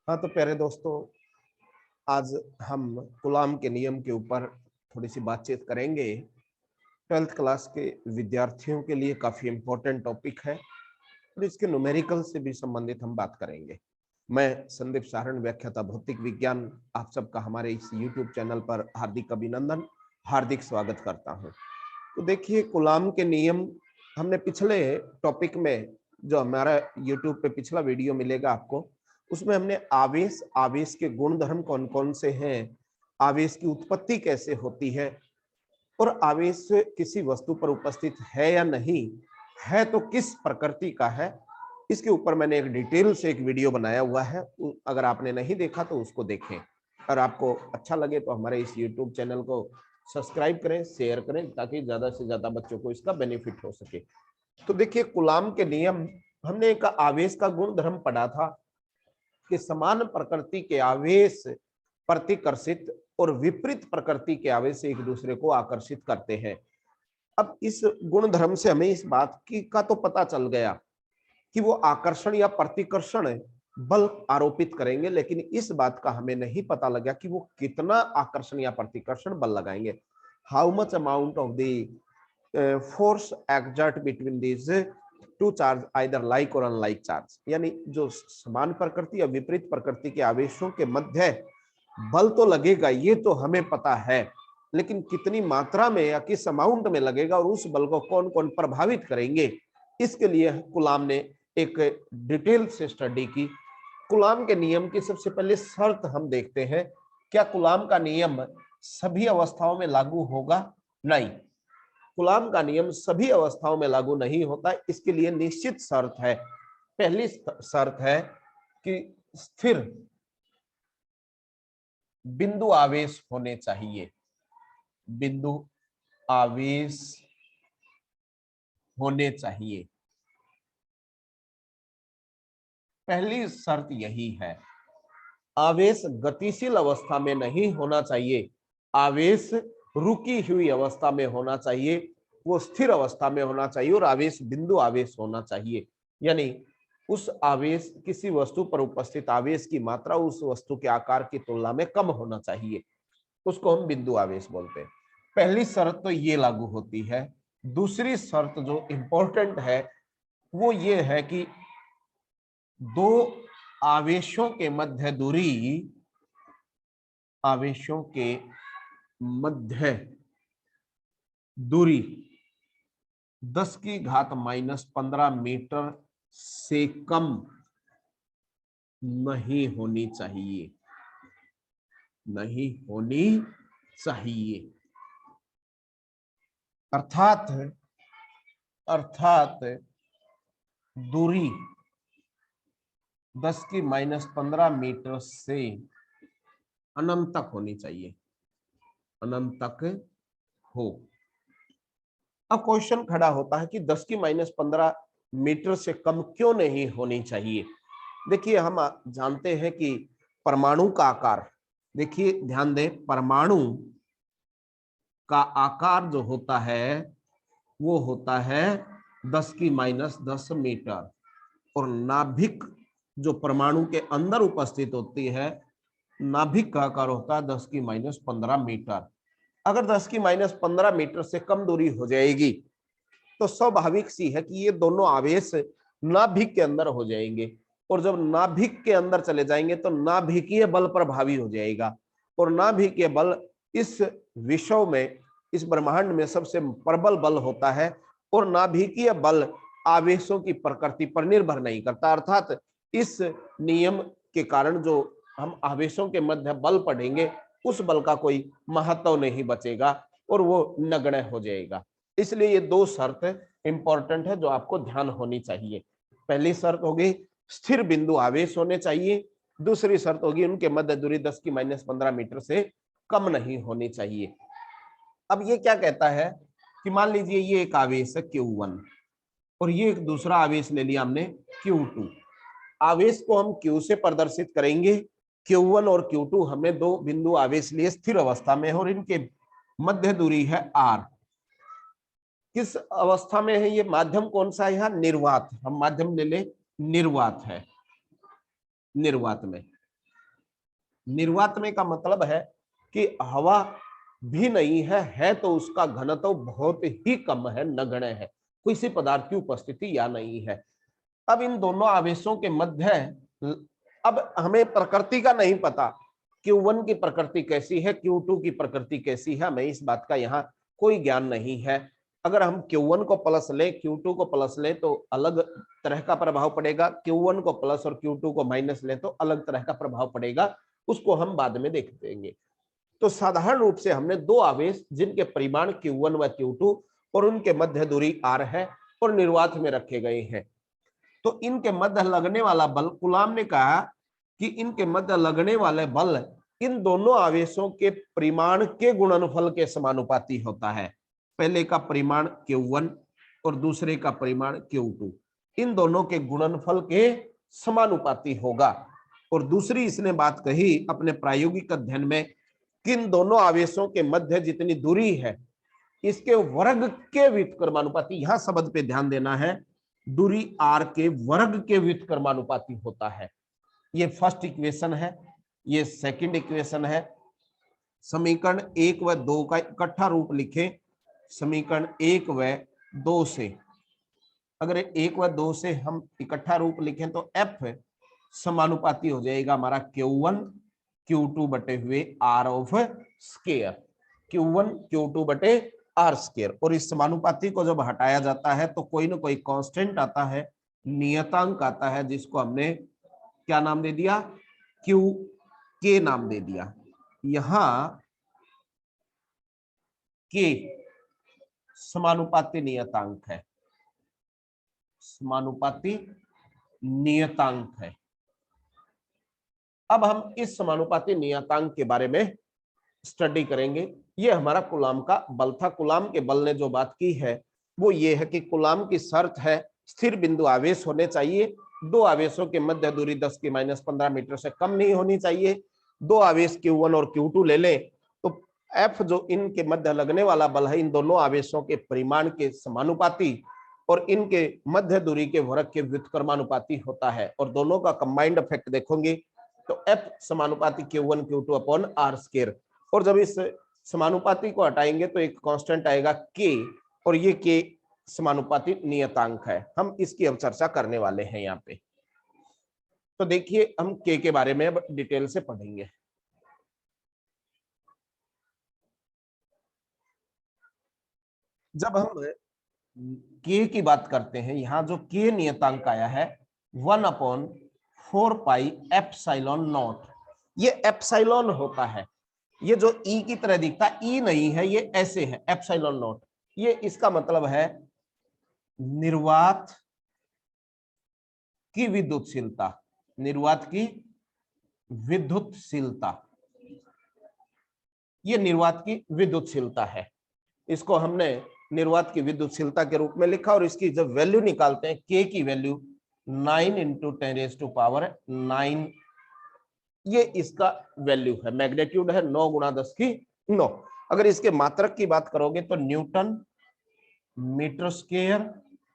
हाँ तो प्यारे दोस्तों, आज हम कूलाम के नियम के ऊपर थोड़ी सी बातचीत करेंगे। 12th क्लास के विद्यार्थियों के लिए काफी इम्पोर्टेंट टॉपिक है और इसके न्यूमेरिकल से भी संबंधित हम बात करेंगे। मैं संदीप सारण, व्याख्याता भौतिक विज्ञान, आप सबका हमारे इस YouTube चैनल पर हार्दिक अभिनंदन, हार्दिक स्वागत करता हूं। तो देखिए, कूलाम के नियम हमने पिछले टॉपिक में, जो हमारा YouTube पे पिछला वीडियो मिलेगा आपको, उसमें हमने आवेश के गुण धर्म कौन कौन से हैं, आवेश की उत्पत्ति कैसे होती है और आवेश किसी वस्तु पर उपस्थित है या नहीं है तो किस प्रकृति का है, इसके ऊपर मैंने एक डिटेल से एक वीडियो बनाया हुआ है। अगर आपने नहीं देखा तो उसको देखें और आपको अच्छा लगे तो हमारे इस YouTube चैनल को सब्सक्राइब करें, शेयर करें, ताकि ज्यादा से ज्यादा बच्चों को इसका बेनिफिट हो सके। तो देखिए, कूलाम के नियम, हमने एक आवेश का गुण धर्म पढ़ा था कि समान प्रकृति के आवेश प्रतिकर्षित और विपरीत प्रकृति के आवेश एक दूसरे को आकर्षित करते हैं। अब इस गुण धर्म से हमें इस बात की का तो पता चल गया कि वो आकर्षण या प्रतिकर्षण बल आरोपित करेंगे, लेकिन इस बात का हमें नहीं पता लगा कि वो कितना आकर्षण या प्रतिकर्षण बल लगाएंगे। How much amount of the force exert between this two charge either like और अनलाइक चार्ज, यानी जो समान प्रकृति या विपरीत प्रकृति के आवेशों के मध्य बल तो लगेगा, ये तो हमें पता है, लेकिन कितनी मात्रा में या किस अमाउंट में लगेगा और उस बल को कौन कौन प्रभावित करेंगे, इसके लिए कूलाम ने एक डिटेल से स्टडी की। कूलाम के नियम की सबसे पहले शर्त हम देखते हैं, क्या कूलाम का नियम सभी अवस्थाओं में लागू होगा? नहीं, कूलाम का नियम सभी अवस्थाओं में लागू नहीं होता। इसके लिए निश्चित शर्त है। पहली शर्त है कि स्थिर बिंदु आवेश होने चाहिए, बिंदु आवेश होने चाहिए। पहली शर्त यही है। आवेश गतिशील अवस्था में नहीं होना चाहिए, आवेश रुकी हुई अवस्था में होना चाहिए, वो स्थिर अवस्था में होना चाहिए और आवेश बिंदु आवेश होना चाहिए। यानी उस आवेश, किसी वस्तु पर उपस्थित आवेश की मात्रा उस वस्तु के आकार की तुलना में कम होना चाहिए, उसको हम बिंदु आवेश बोलते हैं। पहली शर्त तो ये लागू होती है। दूसरी शर्त जो इंपॉर्टेंट है वो ये है कि दो आवेशों के मध्य दूरी, आवेशों के मध्य दूरी 10⁻⁻15 मीटर से कम नहीं होनी चाहिए, नहीं होनी चाहिए। अर्थात दूरी 10⁻15 मीटर से अनंत तक होनी चाहिए, अनंत तक हो। अब क्वेश्चन खड़ा होता है कि 10⁻15 मीटर से कम क्यों नहीं होनी चाहिए। देखिए, हम जानते हैं कि परमाणु का आकार, देखिए ध्यान दें, परमाणु का आकार जो होता है वो होता है 10⁻10 मीटर, और नाभिक जो परमाणु के अंदर उपस्थित होती है, नाभिक का आकार होता है 10⁻15 मीटर। अगर 10⁻15 मीटर से कम दूरी हो जाएगी तो स्वाभाविक सी है कि ये दोनों आवेश नाभिक के अंदर हो जाएंगे, और जब नाभिक के अंदर चले जाएंगे तो नाभिकीय बल प्रभावी हो जाएगा, और नाभिकीय बल इस विश्व में, इस ब्रह्मांड में सबसे प्रबल बल होता है, और नाभिकीय बल आवेशों की प्रकृति पर निर्भर नहीं करता। अर्थात इस नियम के कारण जो हम आवेशों के मध्य बल पढ़ेंगे, उस बल का कोई महत्व नहीं बचेगा और वो नगण्य हो जाएगा। इसलिए ये दो शर्त इंपॉर्टेंट है जो आपको ध्यान होनी चाहिए। पहली शर्त होगी स्थिर बिंदु आवेश होने चाहिए, दूसरी शर्त होगी उनके मध्य दूरी 10⁻15 मीटर से कम नहीं होनी चाहिए। अब ये क्या कहता है कि मान लीजिए ये एक आवेश है Q1 और ये एक दूसरा आवेश ले लिया हमने Q2। आवेश को हम Q से प्रदर्शित करेंगे। Q1 और Q2 हमने दो बिंदु आवेश लिए स्थिर अवस्था में, और इनके मध्य दूरी है R। किस अवस्था में है ये? माध्यम कौन सा है यहाँ? निर्वात। हम माध्यम ले ले, निर्वात है, निर्वात में। निर्वात में का मतलब है कि हवा भी नहीं है तो उसका घनत्व बहुत ही कम है, नगण्य है, किसी पदार्थ की उपस्थिति या नहीं है। अब इन दोनों आवेशों के मध्य, अब हमें प्रकृति का नहीं पता, Q1 की प्रकृति कैसी है, Q2 की प्रकृति कैसी है, हमें इस बात का यहाँ कोई ज्ञान नहीं है। अगर हम Q1 को प्लस लें, Q2 को प्लस लें तो अलग तरह का प्रभाव पड़ेगा, Q1 को प्लस और Q2 को माइनस लें तो अलग तरह का प्रभाव पड़ेगा, उसको हम बाद में देख देंगे। तो साधारण रूप से हमने दो आवेश जिनके परिमाण Q1 व Q2 और उनके मध्य दूरी R है और निर्वात में रखे गए हैं। तो इनके मध्य लगने वाला बल, कूलाम ने कहा कि इनके मध्य लगने वाले बल इन दोनों आवेशों के परिमाण के गुणनफल के समानुपाती होता है। पहले का परिमाण Q1 और दूसरे का परिमाण Q2, इन दोनों के गुणनफल के समानुपाती होगा। और दूसरी इसने बात कही अपने प्रायोगिक अध्ययन में कि इन दोनों आवेशों के मध्य जितनी दूरी है इसके वर्ग के व्युत्क्रमानुपाती, यहां शब्द पे ध्यान देना है, दूरी r के वर्ग के व्युत्क्रमानुपाती होता है। ये फर्स्ट इक्वेशन है, ये सेकंड इक्वेशन है। समीकरण 1 व 2 का इकट्ठा रूप लिखें, समीकरण 1 व 2 से, अगर 1 व 2 से हम इकट्ठा रूप लिखें तो F समानुपाती हो जाएगा हमारा Q1 Q2 बटे हुए R of square, Q1 Q2 बटे R स्क्वायर। और इस समानुपाती को जब हटाया जाता है तो कोई ना कोई कांस्टेंट आता है, नियतांक आता है, जिसको हमने क्या नाम दे दिया, Q K नाम दे दिया। यहां K समानुपाती नियतांक है, समानुपाती नियतांक है। अब हम इस समानुपाती नियतांक के बारे में स्टडी करेंगे। ये हमारा कूलाम का बल था। कूलाम के बल ने जो बात की है वो ये है कि कूलाम की शर्त है स्थिर बिंदु आवेश होने चाहिए, दो आवेशों के मध्य दूरी 10⁻15 मीटर से कम नहीं होनी चाहिए। दो आवेश Q1 और Q2 ले लें तो F जो इनके मध्य लगने वाला बल है इन दोनों आवेशों के परिमाण के समानुपाती और इनके मध्य दूरी के वर्ग के व्युत्क्रमानुपाती होता है। और दोनों का कंबाइंड इफेक्ट देखोगे तो F समानुपाती Q1 Q2 upon R square. और जब इस समानुपाती को हटाएंगे तो एक कांस्टेंट आएगा K, और ये K समानुपाती नियतांक है। हम इसकी अब चर्चा करने वाले हैं यहाँ पे। तो देखिए हम K के बारे में अब डिटेल से पढ़ेंगे। जब हम K की बात करते हैं, यहाँ जो K नियतांक आया है 1/4 पाई एप्सिलॉन नॉट, ये एप्सिलॉन होता है। ये जो E की तरह दिखता है, E नहीं है, ये ऐसे है एप्सिलॉन नॉट। ये इसका मतलब है निर्वात की विद्युतशीलता, निर्वात की विद्युतशीलता, ये निर्वात की विद्युतशीलता है। इसको हमने निर्वात की विद्युतशीलता के रूप में लिखा। और इसकी जब वैल्यू निकालते हैं, K की वैल्यू 9 × 10⁹ ये इसका वैल्यू है, मैग्नीट्यूड है 9 × 10⁹। अगर इसके मात्रक की बात करोगे तो न्यूटन मीटर स्क्वायर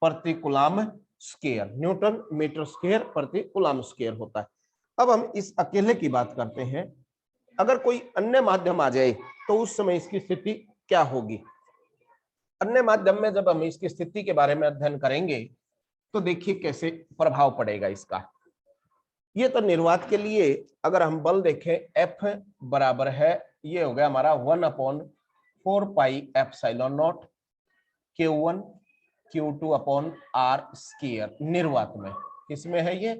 प्रति coulomb square, newton metre square प्रति कूलाम स्क्वायर होता है। अब हम इस अकेले की बात करते हैं, अगर कोई अन्य माध्यम आ जाए तो उस समय इसकी स्थिति क्या होगी। अन्य माध्यम में जब हम इसकी स्थिति के बारे में अध्ययन करेंगे तो देखिए कैसे प्रभाव पड़ेगा इसका। ये तो निर्वात के लिए अगर हम बल देखें, F बराबर है, ये हो गया हमारा 1/4 pi epsilon not Q1 Q2 upon R square. निर्वात में, किसमें है ये,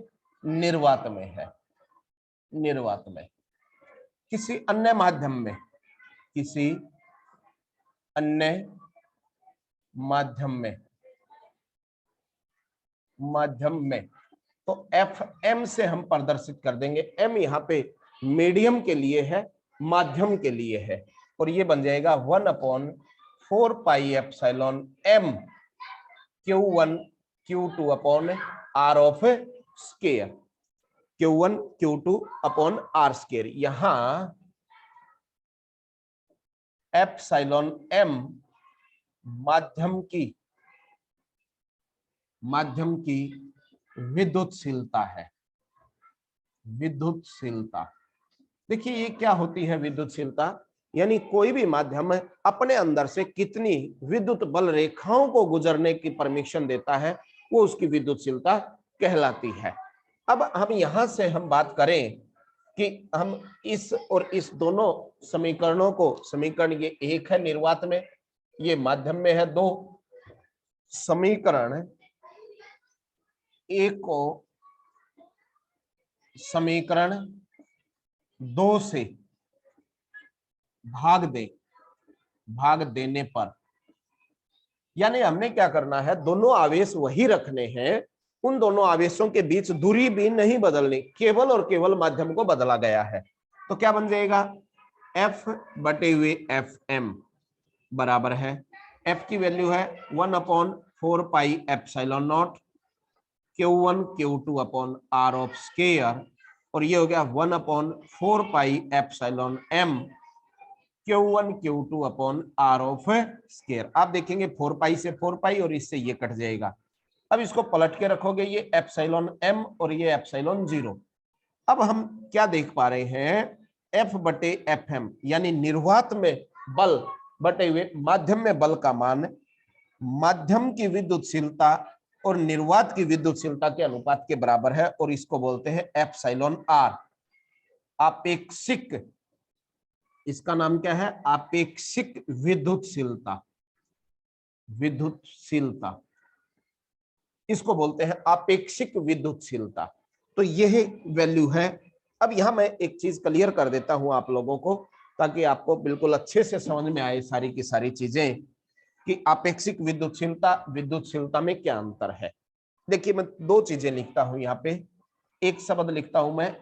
निर्वात में है, निर्वात में। किसी अन्य माध्यम में, किसी अन्य माध्यम में, तो FM से हम प्रदर्शित कर देंगे। M यहाँ पे मीडियम के लिए है, माध्यम के लिए है, और ये बन जाएगा 1/4 pi epsilon M Q1 Q2 upon R of square, Q1 Q2 upon R square. यहां एप्सिलॉन M माध्यम की विद्युतशीलता है, विद्युतशीलता। देखिए ये क्या होती है विद्युतशीलता, यानी कोई भी माध्यम अपने अंदर से कितनी विद्युत बल रेखाओं को गुजरने की परमिशन देता है वो उसकी विद्युतशीलता कहलाती है। अब हम यहां से हम बात करें कि हम इस और इस दोनों समीकरणों को, समीकरण ये एक है निर्वात में, ये माध्यम में है दो, समीकरण एक को समीकरण दो से भाग देने पर, यानी हमने क्या करना है, दोनों आवेश वही रखने हैं, उन दोनों आवेशों के बीच दूरी भी नहीं बदलनी, केवल और केवल माध्यम को बदला गया है। तो क्या बन जाएगा, F बटे हुए FM बराबर है, F की वैल्यू है 1/4 pi epsilon not Q1 Q2 upon R of square, और ये हो गया 1/4 pi epsilon M Q1 Q2 upon R of square. आप देखेंगे 4 पाई से 4 पाई और इससे ये कट जाएगा। अब इसको पलट के रखोगे, ये एप्सिलॉन M और ये एप्सिलॉन 0। अब हम क्या देख पा रहे हैं, F बटे FM यानी निर्वात में बल बटे हुए माध्यम में बल का मान माध्यम की विद्युतशीलता और निर्वात की विद्युतशीलता के अनुपात के बराबर है, और इसको बोलते हैं एप्सिलॉन R, आपेक्षिक, इसका नाम क्या है, आपेक्षिक विद्युतशीलता, विद्युतशीलता इसको बोलते हैं आपेक्षिक विद्युतशीलता। तो यह वैल्यू है। अब यहां मैं एक चीज क्लियर कर देता हूं आप लोगों को, ताकि आपको बिल्कुल अच्छे से समझ में आए सारी की सारी चीजें कि आपेक्षिक विद्युतशीलता में क्या अंतर है। देखिए मैं दो चीजें लिखता हूं यहाँ पे, एक शब्द लिखता हूं मैं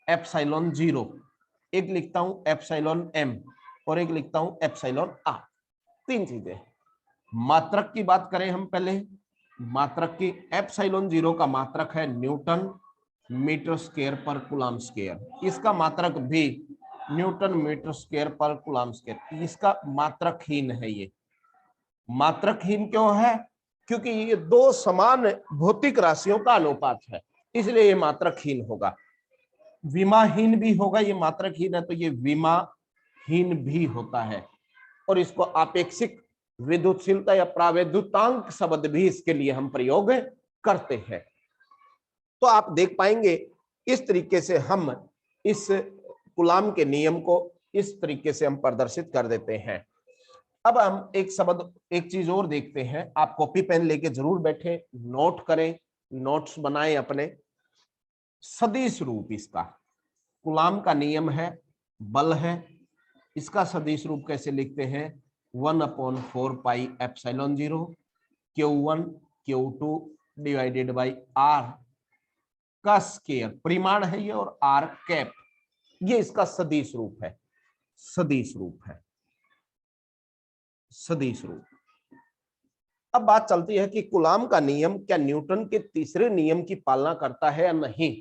एप्सिलॉन 0, एक लिखता हूं एप्सिलॉन M और एक लिखता हूं एप्सिलॉन R। तीन चीजें। मात्रक की बात करें हम पहले, मात्रक की, एप्सिलॉन 0 का मात्रक है न्यूटन मीटर स्क्वायर पर कूलम स्क्वायर, इसका मात्रक भी न्यूटन मीटर स्क्वायर पर कूलम स्क्वायर, इसका मात्रकहीन है। ये मात्रकहीन क्यों है, क्योंकि ये दो समान भौतिक राशियों का अनुपात है, इसलिए ये मात्रकहीन होगा। विमाहीन भी होगा, ये मात्रकहीन है तो ये विमाहीन भी होता है, और इसको आपेक्षिक विद्युतशीलता या प्रावैद्युतांक शब्द भी इसके लिए हम प्रयोग करते हैं। तो आप देख पाएंगे इस तरीके से हम इस कूलम के नियम को इस तरीके से हम प्रदर्शित कर देते हैं। अब हम एक शब्द, एक चीज और देखते हैं, आप कॉपी पेन लेके जरूर बैठे, नोट करें, नोट्स बनाएं अपने। सदिश रूप, इसका कूलम का नियम है, बल है, इसका सदिश रूप कैसे लिखते हैं, 1/4 pi epsilon 0 Q1 Q2 divided by R का स्क्वायर, परिमाण है ये, और R कैप, ये इसका सदिश रूप है, सदिश रूप है, सदिश रूप। अब बात चलती है कि कूलम का नियम क्या न्यूटन के तीसरे नियम की पालना करता है या नहीं,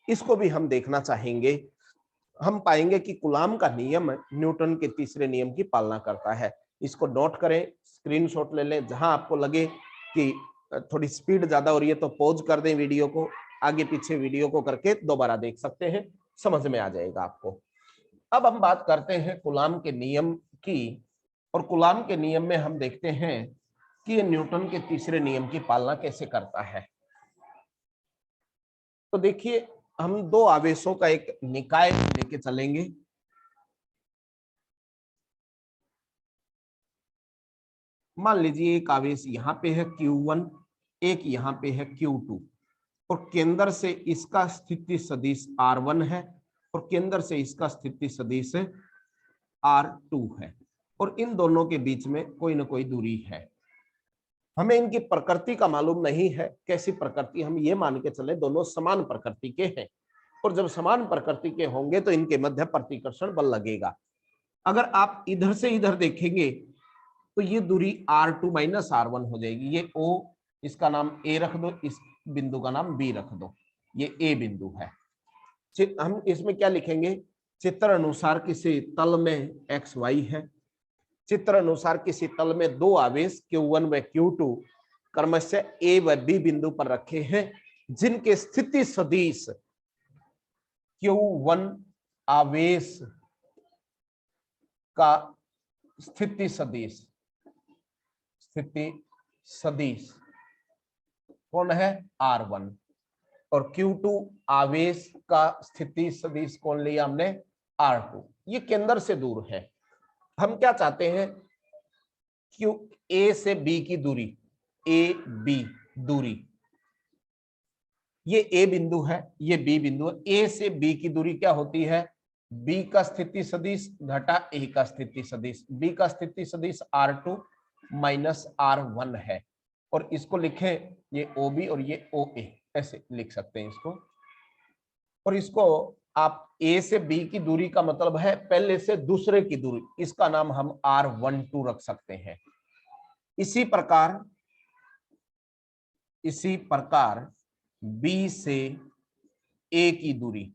इसको भी हम देखना चाहेंगे। हम पाएंगे कि कूलम का नियम न्यूटन के तीसरे नियम की पालना करता है। इसको नोट करें, स्क्रीनशॉट ले लें, जहां आपको लगे कि थोड़ी स्पीड ज्यादा हो रही है तो पॉज कर दें वीडियो को, आगे पीछे वीडियो को करके दोबारा देख सकते हैं, समझ में आ जाएगा आपको। अब हम बात करते हैं कूलम के नियम की, और कूलम के नियम में हम देखते हैं कि ये न्यूटन के तीसरे नियम की पालना कैसे करता है। तो देखिए हम दो आवेशों का एक निकाय लेके चलेंगे। मान लीजिए एक आवेश यहाँ पे है Q1, एक यहाँ पे है Q2, और केंद्र से इसका स्थिति सदिश R1 है और केंद्र से इसका स्थिति सदिश R2 है, और इन दोनों के बीच में कोई ना कोई दूरी है। हमें इनकी प्रकृति का मालूम नहीं है, कैसी प्रकृति, हम ये मान के चले दोनों समान प्रकृति के हैं, और जब समान प्रकृति के होंगे तो इनके मध्य प्रतिकर्षण बल लगेगा। अगर आप इधर से इधर देखेंगे तो ये दूरी R2 माइनस R1 हो जाएगी। ये O, इसका नाम A रख दो, इस बिंदु का नाम B रख दो, ये A बिंदु है। हम इसमें क्या लिखेंगे, चित्र अनुसार किसी तल में XY है, चित्र अनुसार किसी तल में दो आवेश Q1 व Q2 क्रमशः A व B बिंदु पर रखे हैं, जिनके स्थिति सदिश Q1 आवेश का स्थिति सदिश, स्थिति सदिश कौन है, R1, और Q2 आवेश का स्थिति सदिश कौन लिया हमने, R2। ये केंद्र से दूर है। हम क्या चाहते हैं, Q A से B की दूरी, A B दूरी, ये A बिंदु है, ये B बिंदु है। A से B की दूरी क्या होती है, B का स्थिति सदिश घटा A का स्थिति सदिश। B का स्थिति सदिश R2 माइनस R1 है, और इसको लिखें, ये OB और ये OA ऐसे लिख सकते हैं इसको। और इसको आप A से B की दूरी का मतलब है पहले से दूसरे की दूरी, इसका नाम हम R12 रख सकते हैं। इसी प्रकार B से A की दूरी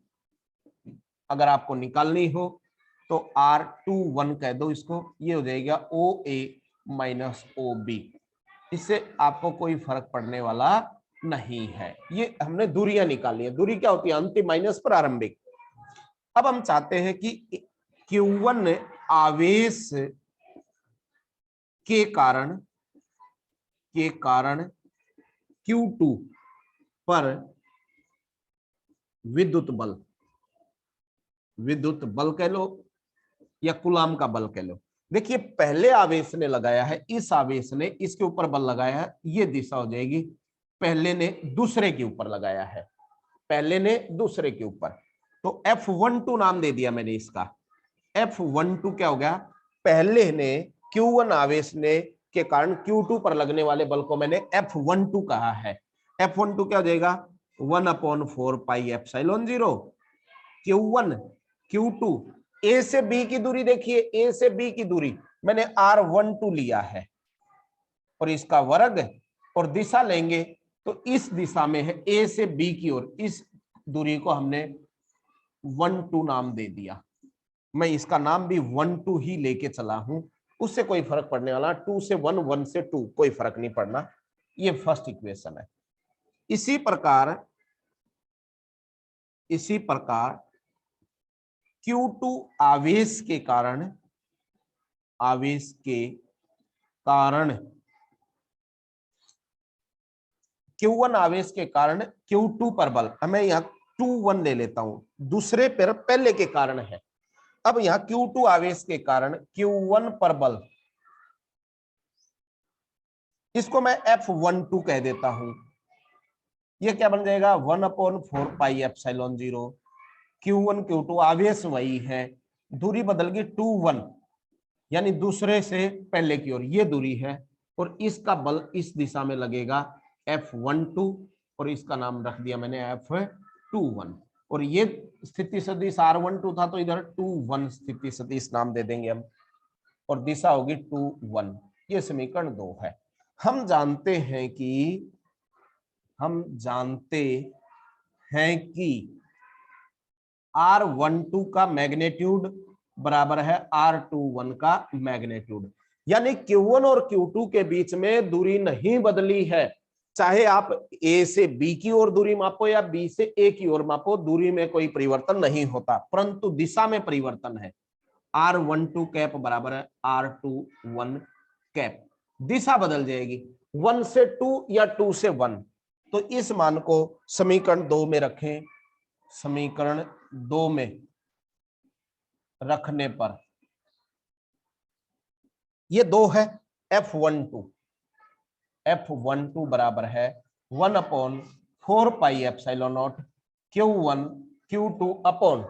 अगर आपको निकालनी हो तो R21 कह दो इसको, ये हो जाएगा OA माइनस OB। इससे आपको कोई फर्क पड़ने वाला नहीं है। ये हमने दूरियां निकाली है। दूरी क्या होती है, अंतिम माइनस प्रारंभिक। अब हम चाहते हैं कि Q1 आवेश के कारण Q2 पर विद्युत बल कह लो या कूलाम का बल कह लो। देखिए पहले आवेश ने लगाया है, इस आवेश ने इसके ऊपर बल लगाया है, ये दिशा हो जाएगी पहले ने दूसरे के ऊपर लगाया है, पहले ने दूसरे के ऊपर। तो F12 नाम दे दिया मैंने इसका। F12 क्या हो गया, पहले ने Q1 आवेश ने के कारण Q2 पर लगने वाले बल को मैंने F12 कहा है। F12 क्या हो जाएगा, 1/4 pi epsilon 0 Q1 Q2। A से B की दूरी देखिए, A से B की दूरी मैंने R12 लिया है, और इसका वर्ग, और दिशा लेंगे तो इस दिशा में है A से B की ओर, इस दूरी को हमने 12 नाम दे दिया। मैं इसका नाम भी 12 ही लेके चला हूं, उससे कोई फर्क पड़ने वाला, 2 से 1, 1 से 2 कोई फर्क नहीं पड़ना। ये फर्स्ट इक्वेशन है। इसी प्रकार Q2 आवेश के कारण Q1 आवेश के कारण Q2 पर बल, मैं यहां 2-1 ले लेता हूं, दूसरे पर पहले के कारण है। अब यहां Q2 आवेश के कारण Q1 पर बल, इसको मैं F12 कह देता हूं। ये क्या बन जाएगा, 1/4 पाई एप्सिलॉन 0 Q1 Q2, आवेश वही है, दूरी बदल गई 2-1, यानी दूसरे से पहले की ओर ये दूरी है, और इसका बल इस दिशा में लगेगा F12, और इसका नाम रख दिया मैंने F21। और ये स्थिति सदिश R12 था, तो इधर 2-1 स्थिति सदिश नाम दे देंगे हम, और दिशा होगी 2-1। ये समीकरण 2 है। हम जानते हैं कि R12 का मैग्नीट्यूड बराबर है R21 का मैग्नीट्यूड, यानी Q1 और Q2 के बीच में दूरी नहीं बदली है। चाहे आप A से B की ओर दूरी मापो या B से A की ओर मापो, दूरी में कोई परिवर्तन नहीं होता, परंतु दिशा में परिवर्तन है। R12 कैप बराबर है R21 कैप, दिशा बदल जाएगी, 1 से 2 या 2 से 1। तो इस मान को समीकरण 2 में रखें। समीकरण 2 में रखने पर ये 2 है, F12 बराबर है 1/4 pi epsilon not Q1 Q2 upon,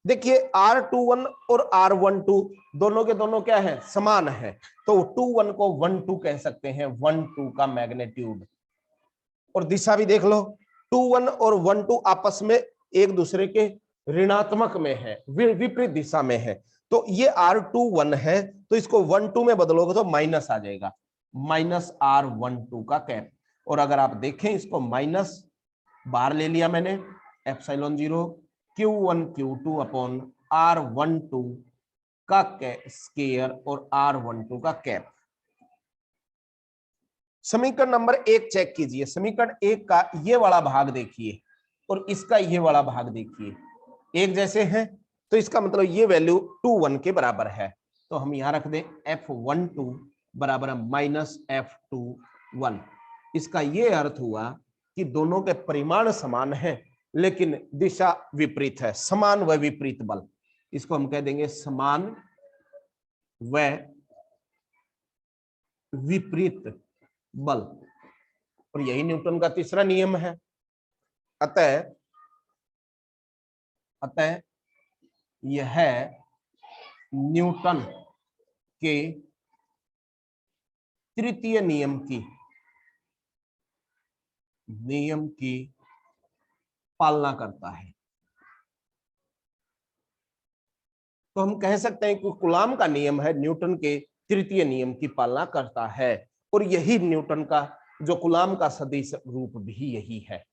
देखिए R21 और R12 दोनों के दोनों क्या है, समान है, तो 2-1 को 1-2 कह सकते हैं, 1-2 का मैग्नीट्यूड। और दिशा भी देख लो, 2-1 और 1-2 आपस में एक दूसरे के ऋणात्मक में है, विपरीत दिशा में है। तो ये R21 है, तो इसको 1-2 में बदलोगे तो माइनस आ जाएगा, माइनस R12 का कैप। और अगर आप देखें इसको माइनस बाहर ले लिया मैंने, epsilon 0 Q1 Q2 upon R12 का स्क्वायर और R12 का कैप। समीकरण नंबर 1 चेक कीजिए। समीकरण 1 का ये वाला भाग देखिए और इसका ये वाला भाग देखिए, एक जैसे हैं, तो इसका मतलब ये वैल्यू 2 1 के बराबर है। तो हम यहां रख दें F12 बराबर माइनस F21। इसका ये अर्थ हुआ कि दोनों के परिमाण समान है लेकिन दिशा विपरीत है। समान व विपरीत बल, इसको हम कह देंगे समान व विपरीत बल, और यही न्यूटन का तीसरा नियम है। अतः यह न्यूटन के तृतीय नियम की पालना करता है। तो हम कह सकते हैं कि कूलाम का नियम है न्यूटन के तृतीय नियम की पालना करता है, और यही न्यूटन का जो कूलाम का सदिश रूप भी यही है।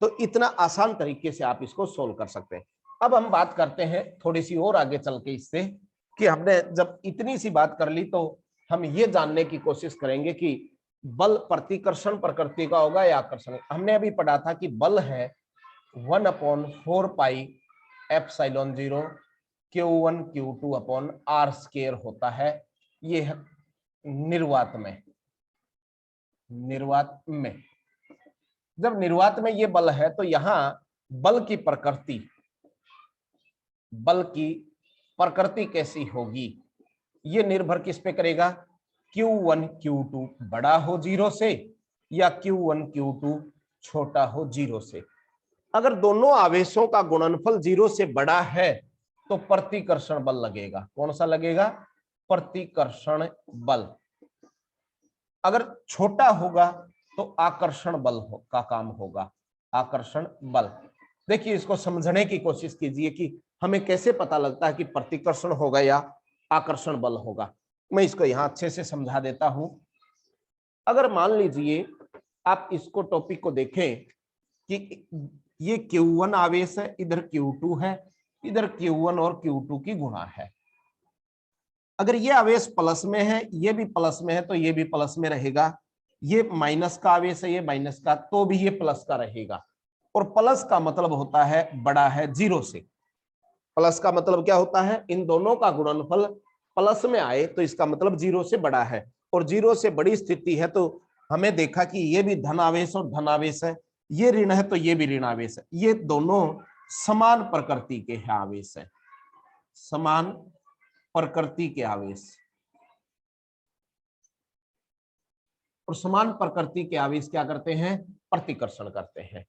तो इतना आसान तरीके से आप इसको सोल्व कर सकते हैं। अब हम बात करते हैं थोड़ी सी और आगे चल के इससे, कि हमने जब इतनी सी बात कर ली तो हम ये जानने की कोशिश करेंगे कि बल प्रतिकर्षण प्रकृति का होगा या आकर्षण। हमने अभी पढ़ा था कि बल है 1/4 pi epsilon 0 Q1 Q2 upon R square होता है। ये है निर्वात में। जब निर्वात में ये बल है तो यहां बल की प्रकृति कैसी होगी, ये निर्भर किस पे करेगा, Q1 Q2 बड़ा हो 0 से या Q1 Q2 छोटा हो 0 से। अगर दोनों आवेशों का गुणनफल 0 से बड़ा है तो प्रतिकर्षण बल लगेगा। कौन सा लगेगा, प्रतिकर्षण बल। अगर छोटा होगा तो आकर्षण बल का काम होगा, आकर्षण बल। देखिए इसको समझने की कोशिश कीजिए कि हमें कैसे पता लगता है कि प्रतिकर्षण होगा या आकर्षण बल होगा। मैं इसको यहां अच्छे से समझा देता हूं। अगर मान लीजिए आप इसको टॉपिक को देखें कि ये Q1 आवेश है, इधर Q2 है, इधर Q1 और Q2 की गुणा है। अगर ये आवेश प्लस में है, ये भी प्लस में है, तो ये भी प्लस में रहेगा। ये माइनस का आवेश है, ये माइनस का, तो भी ये प्लस का रहेगा। और प्लस का मतलब होता है बड़ा है 0 से। प्लस का मतलब क्या होता है, इन दोनों का गुणनफल प्लस में आए तो इसका मतलब 0 से बड़ा है, और 0 से बड़ी स्थिति है तो हमें देखा कि ये भी धन आवेश और धन आवेश है, ये ऋण है तो ये भी ऋण आवेश है। ये दोनों समान प्रकृति के हैं आवेश है, समान प्रकृति के आवेश। और समान प्रकृति के आवेश क्या करते हैं, प्रतिकर्षण करते हैं।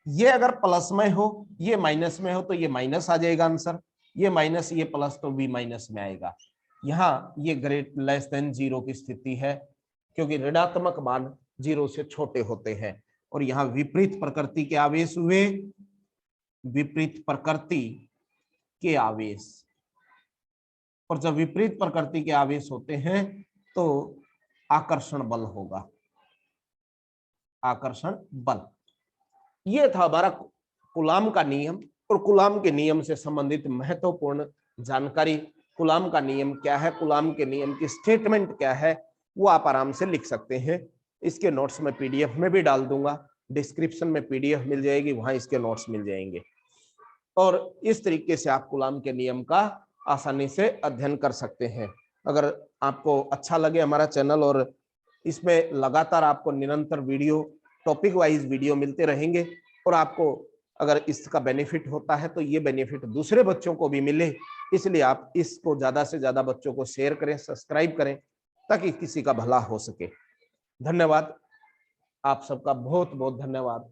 ये अगर प्लस में हो, ये माइनस में हो, तो ये माइनस आ जाएगा आंसर। ये माइनस, ये प्लस, तो भी माइनस में आएगा। यहाँ ये ग्रेट लेस देन 0 की स्थिति है, क्योंकि ऋणात्मक मान 0 से छोटे होते हैं। और यहाँ विपरीत प्रकृति के आवेश हुए, विपरीत प्रकृति के आवेश। और जब विपरीत प्रकृति के आवेश होते हैं तो आकर्षण बल होगा, आकर्षण बल। ये था हमारा कूलाम का नियम। और कूलाम के नियम से संबंधित महत्वपूर्ण जानकारी, कूलाम का नियम क्या है, कूलाम के नियम की स्टेटमेंट क्या है, वो आप आराम से लिख सकते हैं। इसके नोट्स में PDF में भी डाल दूंगा, डिस्क्रिप्शन में PDF मिल जाएगी, वहां इसके नोट्स मिल जाएंगे। और इस तरीके से आप कूलाम के नियम का आसानी से अध्ययन कर सकते हैं। अगर आपको अच्छा लगे हमारा चैनल, और इसमें लगातार आपको निरंतर वीडियो, टॉपिक वाइज वीडियो मिलते रहेंगे, और आपको अगर इसका बेनिफिट होता है तो ये बेनिफिट दूसरे बच्चों को भी मिले, इसलिए आप इसको ज्यादा से ज्यादा बच्चों को शेयर करें, सब्सक्राइब करें, ताकि किसी का भला हो सके। धन्यवाद, आप सबका बहुत बहुत धन्यवाद।